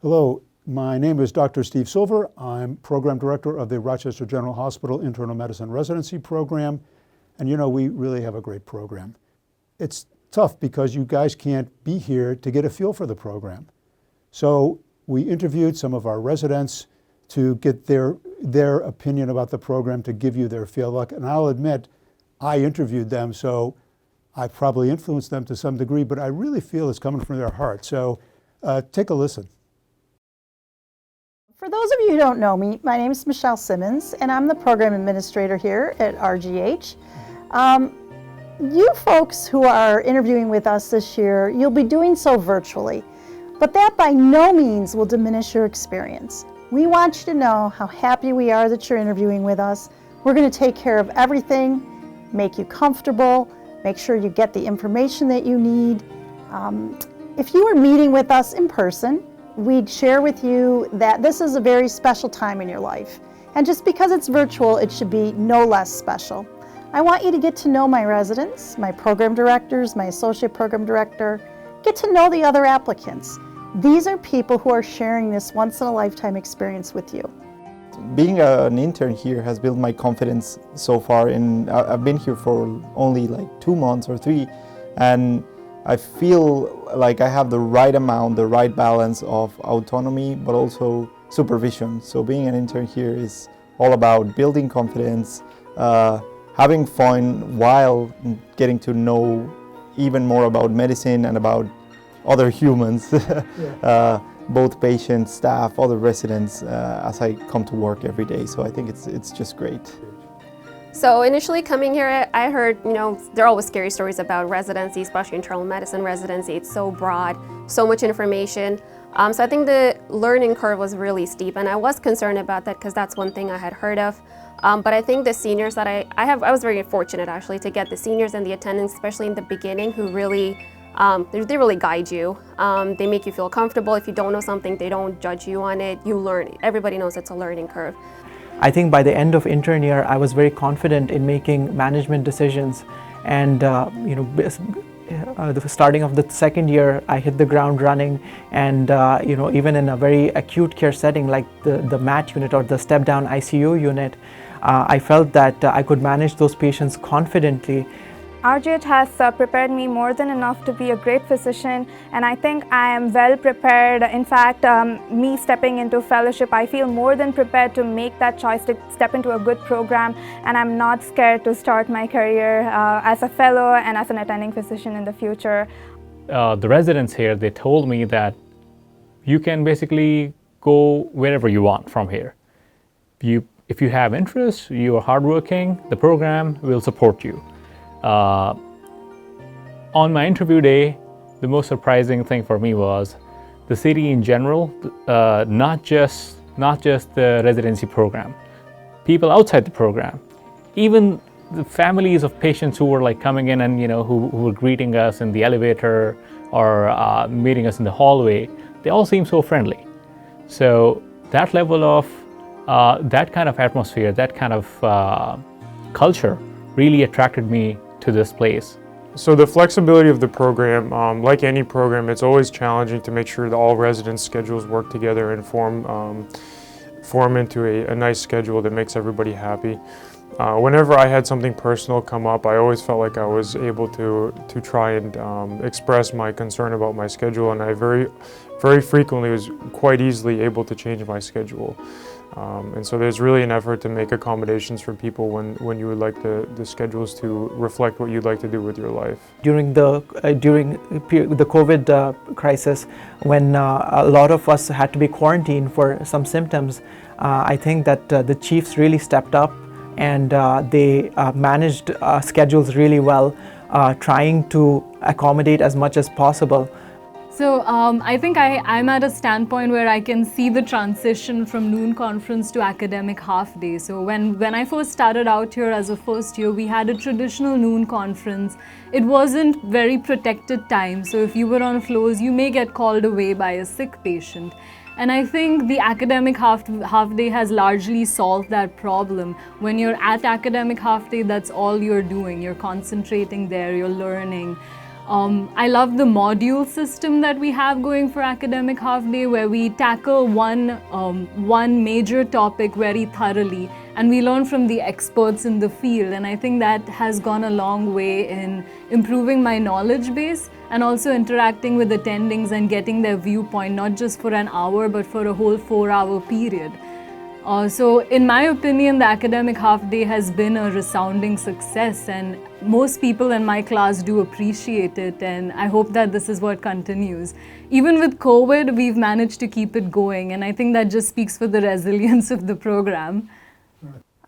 Hello, my name is Dr. Steve Silver. I'm Program Director of the Rochester General Hospital Internal Medicine Residency Program. And you know, we really have a great program. It's tough because you guys can't be here to get a feel for the program. So we interviewed some of our residents to get their opinion about the program, to give you their feel. And I'll admit, I interviewed them, so I probably influenced them to some degree, but I really feel it's coming from their heart. So take a listen. For those of you who don't know me, my name is Michelle Simmons, and I'm the program administrator here at RGH. You folks who are interviewing with us this year, you'll be doing so virtually, but that by no means will diminish your experience. We want you to know how happy we are that you're interviewing with us. We're going to take care of everything, make you comfortable, make sure you get the information that you need. If you were meeting with us in person, we'd share with you that this is a very special time in your life. And just because it's virtual, it should be no less special. I want you to get to know my residents, my program directors, my associate program director, get to know the other applicants. These are people who are sharing this once-in-a-lifetime experience with you. Being an intern here has built my confidence so far, and I've been here for only like 2 months or 3, and I feel like I have the right amount, the right balance of autonomy, but also supervision. So being an intern here is all about building confidence, having fun while getting to know even more about medicine and about other humans, both patients, staff, other residents, as I come to work every day. So I think it's just great. So initially coming here, I heard, there are always scary stories about residency, especially internal medicine residency. It's so broad, so much information. So I think the learning curve was really steep, and I was concerned about that because that's one thing I had heard of. But I think the seniors that I was very fortunate actually to get the seniors and the attendants, especially in the beginning, who really, they really guide you. They make you feel comfortable. If you don't know something, they don't judge you on it. You learn. Everybody knows it's a learning curve. I think by the end of intern year, I was very confident in making management decisions, and the starting of the second year, I hit the ground running, and even in a very acute care setting like the MAT unit or the step-down ICU unit, I felt that I could manage those patients confidently. RGH has prepared me more than enough to be a great physician, and I think I am well prepared. In fact, me stepping into fellowship, I feel more than prepared to make that choice to step into a good program, and I'm not scared to start my career as a fellow and as an attending physician in the future. The residents here, they told me that you can basically go wherever you want from here. If you have interest, you are hardworking, the program will support you. On my interview day, the most surprising thing for me was the city in general, not just the residency program, people outside the program, even the families of patients who were like coming in and who were greeting us in the elevator or meeting us in the hallway, they all seem so friendly. So that level of that kind of atmosphere, that kind of culture really attracted me to this place. So the flexibility of the program, like any program, it's always challenging to make sure that all residents' schedules work together and form into a nice schedule that makes everybody happy. Whenever I had something personal come up, I always felt like I was able to try and express my concern about my schedule, and I very frequently was quite easily able to change my schedule. And so there's really an effort to make accommodations for people when you would like the schedules to reflect what you'd like to do with your life. During the COVID crisis, when a lot of us had to be quarantined for some symptoms, I think that the chiefs really stepped up, and they managed schedules really well, trying to accommodate as much as possible. So I think I'm at a standpoint where I can see the transition from noon conference to academic half day. So when I first started out here as a first year, we had a traditional noon conference. It wasn't very protected time. So if you were on floors, you may get called away by a sick patient. And I think the academic half day has largely solved that problem. When you're at academic half day, that's all you're doing. You're concentrating there, you're learning. I love the module system that we have going for academic half day, where we tackle one major topic very thoroughly, and we learn from the experts in the field. And I think that has gone a long way in improving my knowledge base and also interacting with attendings and getting their viewpoint, not just for an hour, but for a whole 4-hour period. So in my opinion, the academic half day has been a resounding success, and most people in my class do appreciate it, and I hope that this is what continues. Even with COVID, we've managed to keep it going, and I think that just speaks for the resilience of the program.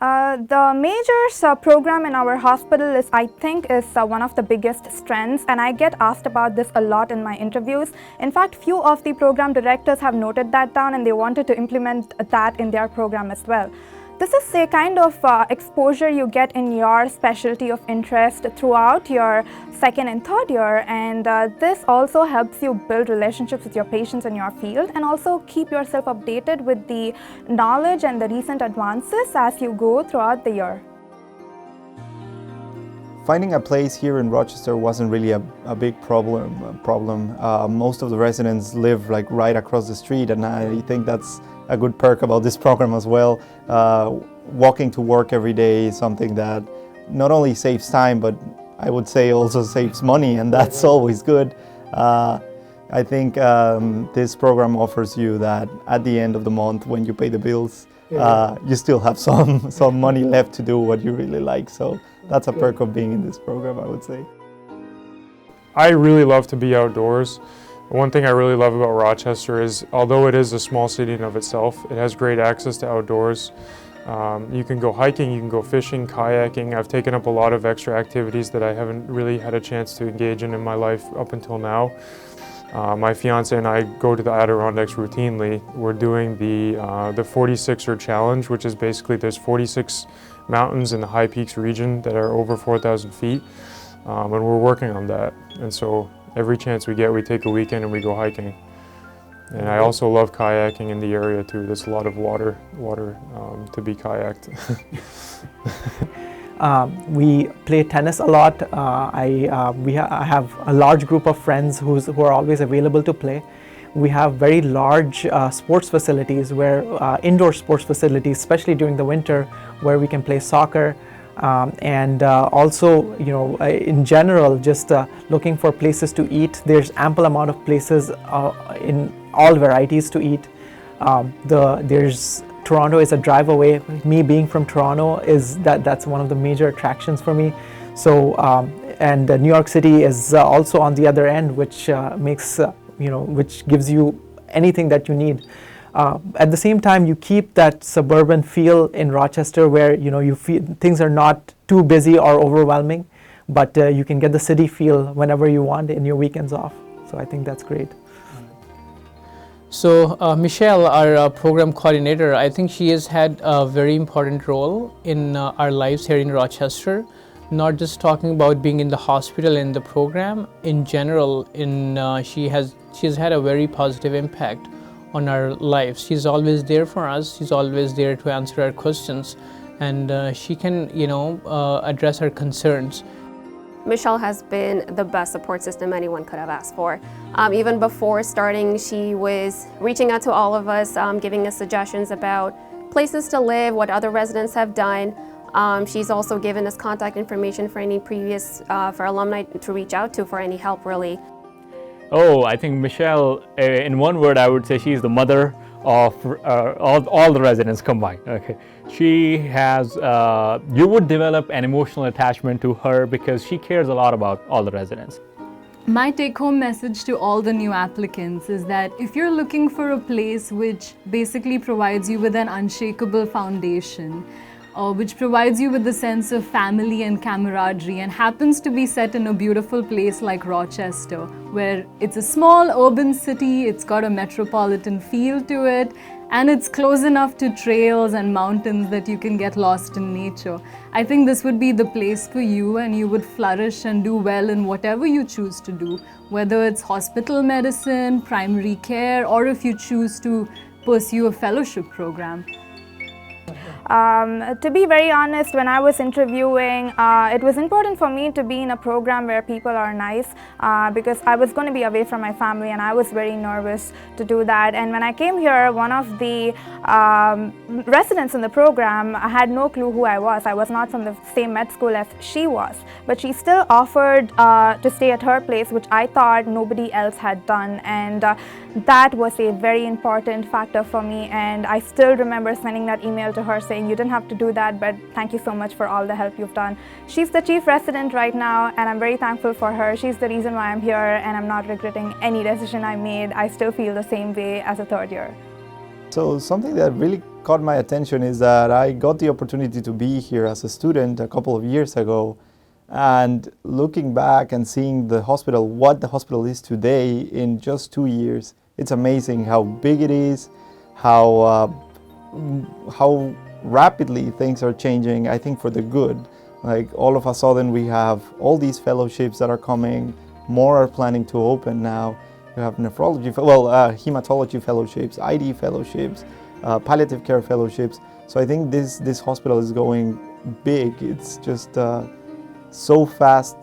The majors program in our hospital is, I think, one of the biggest strengths, and I get asked about this a lot in my interviews. In fact, few of the program directors have noted that down, and they wanted to implement that in their program as well. This is a kind of exposure you get in your specialty of interest throughout your second and third year, and this also helps you build relationships with your patients in your field and also keep yourself updated with the knowledge and the recent advances as you go throughout the year. Finding a place here in Rochester wasn't really a big problem. Most of the residents live like right across the street, and I think that's a good perk about this program as well. Walking to work every day is something that not only saves time, but I would say also saves money, and that's always good. I think this program offers you that at the end of the month, when you pay the bills, you still have some money left to do what you really like. So that's a perk of being in this program, I would say. I really love to be outdoors. One thing I really love about Rochester is, although it is a small city in of itself, it has great access to outdoors. You can go hiking, you can go fishing, kayaking. I've taken up a lot of extra activities that I haven't really had a chance to engage in my life up until now. My fiance and I go to the Adirondacks routinely. We're doing the 46er challenge, which is basically there's 46 mountains in the High Peaks region that are over 4,000 feet, and we're working on that. And so every chance we get, we take a weekend and we go hiking. And I also love kayaking in the area too. There's a lot of water to be kayaked. We play tennis a lot. I have a large group of friends who are always available to play. We have very large sports facilities, where indoor sports facilities, especially during the winter, where we can play soccer. And also, in general, just looking for places to eat. There's ample amount of places in all varieties to eat. There's Toronto is a drive away. Me being from Toronto that's one of the major attractions for me. So and New York City is also on the other end, which makes which gives you anything that you need. At the same time, you keep that suburban feel in Rochester, where you feel things are not too busy or overwhelming, but you can get the city feel whenever you want in your weekends off. So I think that's great. So Michelle, our program coordinator, I think she has had a very important role in our lives here in Rochester. Not just talking about being in the hospital and the program in general. She has had a very positive impact on our lives. She's always there for us. She's always there to answer our questions, and she can address our concerns. Michelle has been the best support system anyone could have asked for. Even before starting, she was reaching out to all of us, giving us suggestions about places to live, what other residents have done. She's also given us contact information for any previous, for alumni to reach out to for any help, really. Oh, I think Michelle, in one word, I would say she's the mother of all the residents combined. Okay, she has. You would develop an emotional attachment to her because she cares a lot about all the residents. My take-home message to all the new applicants is that if you're looking for a place which basically provides you with an unshakable foundation, which provides you with the sense of family and camaraderie, and happens to be set in a beautiful place like Rochester, where it's a small urban city, it's got a metropolitan feel to it, and it's close enough to trails and mountains that you can get lost in nature. I think this would be the place for you, and you would flourish and do well in whatever you choose to do, whether it's hospital medicine, primary care, or if you choose to pursue a fellowship program. To be very honest, when I was interviewing, it was important for me to be in a program where people are nice because I was going to be away from my family and I was very nervous to do that. And when I came here, one of the residents in the program had no clue who I was. I was not from the same med school as she was, but she still offered to stay at her place, which I thought nobody else had done. And that was a very important factor for me, and I still remember sending that email to her saying, you didn't have to do that, but thank you so much for all the help you've done. She's the chief resident right now, and I'm very thankful for her. She's the reason why I'm here, and I'm not regretting any decision I made. I still feel the same way as a third year. So something that really caught my attention is that I got the opportunity to be here as a student a couple of years ago, and looking back and seeing the hospital, what the hospital is today in just 2 years, it's amazing how big it is, how rapidly things are changing, I think for the good. Like all of a sudden we have all these fellowships that are coming, more are planning to open now. You have nephrology, hematology fellowships, ID fellowships, palliative care fellowships. So I think this hospital is going big. It's just so fast.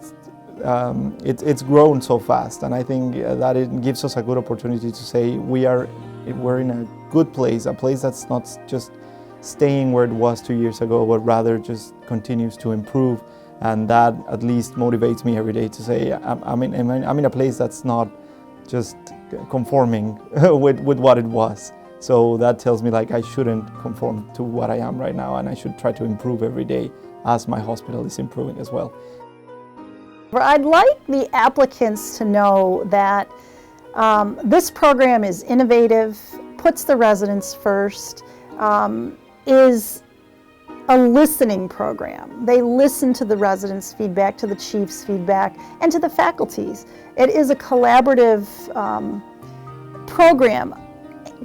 It's grown so fast, and I think that it gives us a good opportunity to say we're in a good place, a place that's not just staying where it was 2 years ago, but rather just continues to improve. And that at least motivates me every day to say I'm in a place that's not just conforming with what it was. So that tells me like I shouldn't conform to what I am right now, and I should try to improve every day as my hospital is improving as well. I'd like the applicants to know that this program is innovative, puts the residents first, is a listening program. They listen to the residents' feedback, to the chief's feedback, and to the faculty's. It is a collaborative program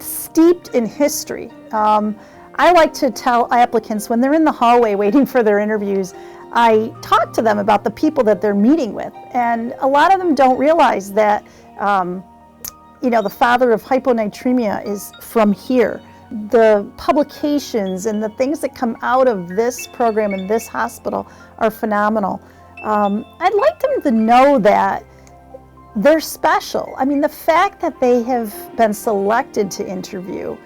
steeped in history. I like to tell applicants when they're in the hallway waiting for their interviews, I talk to them about the people that they're meeting with, and a lot of them don't realize that the father of hyponatremia is from here. The publications and the things that come out of this program and this hospital are phenomenal. I'd like them to know that they're special. I mean, the fact that they have been selected to interview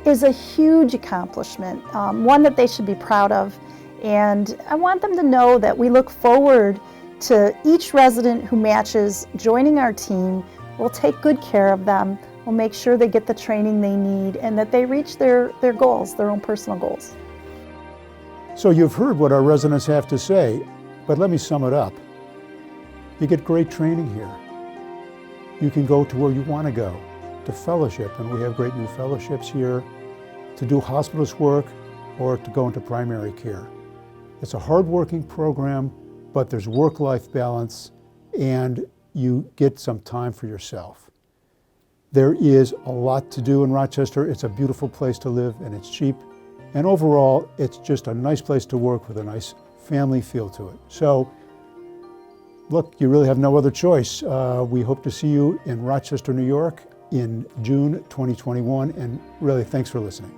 is a huge accomplishment, one that they should be proud of. And I want them to know that we look forward to each resident who matches joining our team. We'll take good care of them. We'll make sure they get the training they need and that they reach their goals, their own personal goals. So you've heard what our residents have to say, but let me sum it up. You get great training here. You can go to where you want to go, to fellowship, and we have great new fellowships here, to do hospitalist work, or to go into primary care. It's a hard-working program, but there's work-life balance, and you get some time for yourself. There is a lot to do in Rochester. It's a beautiful place to live, and it's cheap. And overall, it's just a nice place to work with a nice family feel to it. So, look, you really have no other choice. We hope to see you in Rochester, New York in June 2021, and really, thanks for listening.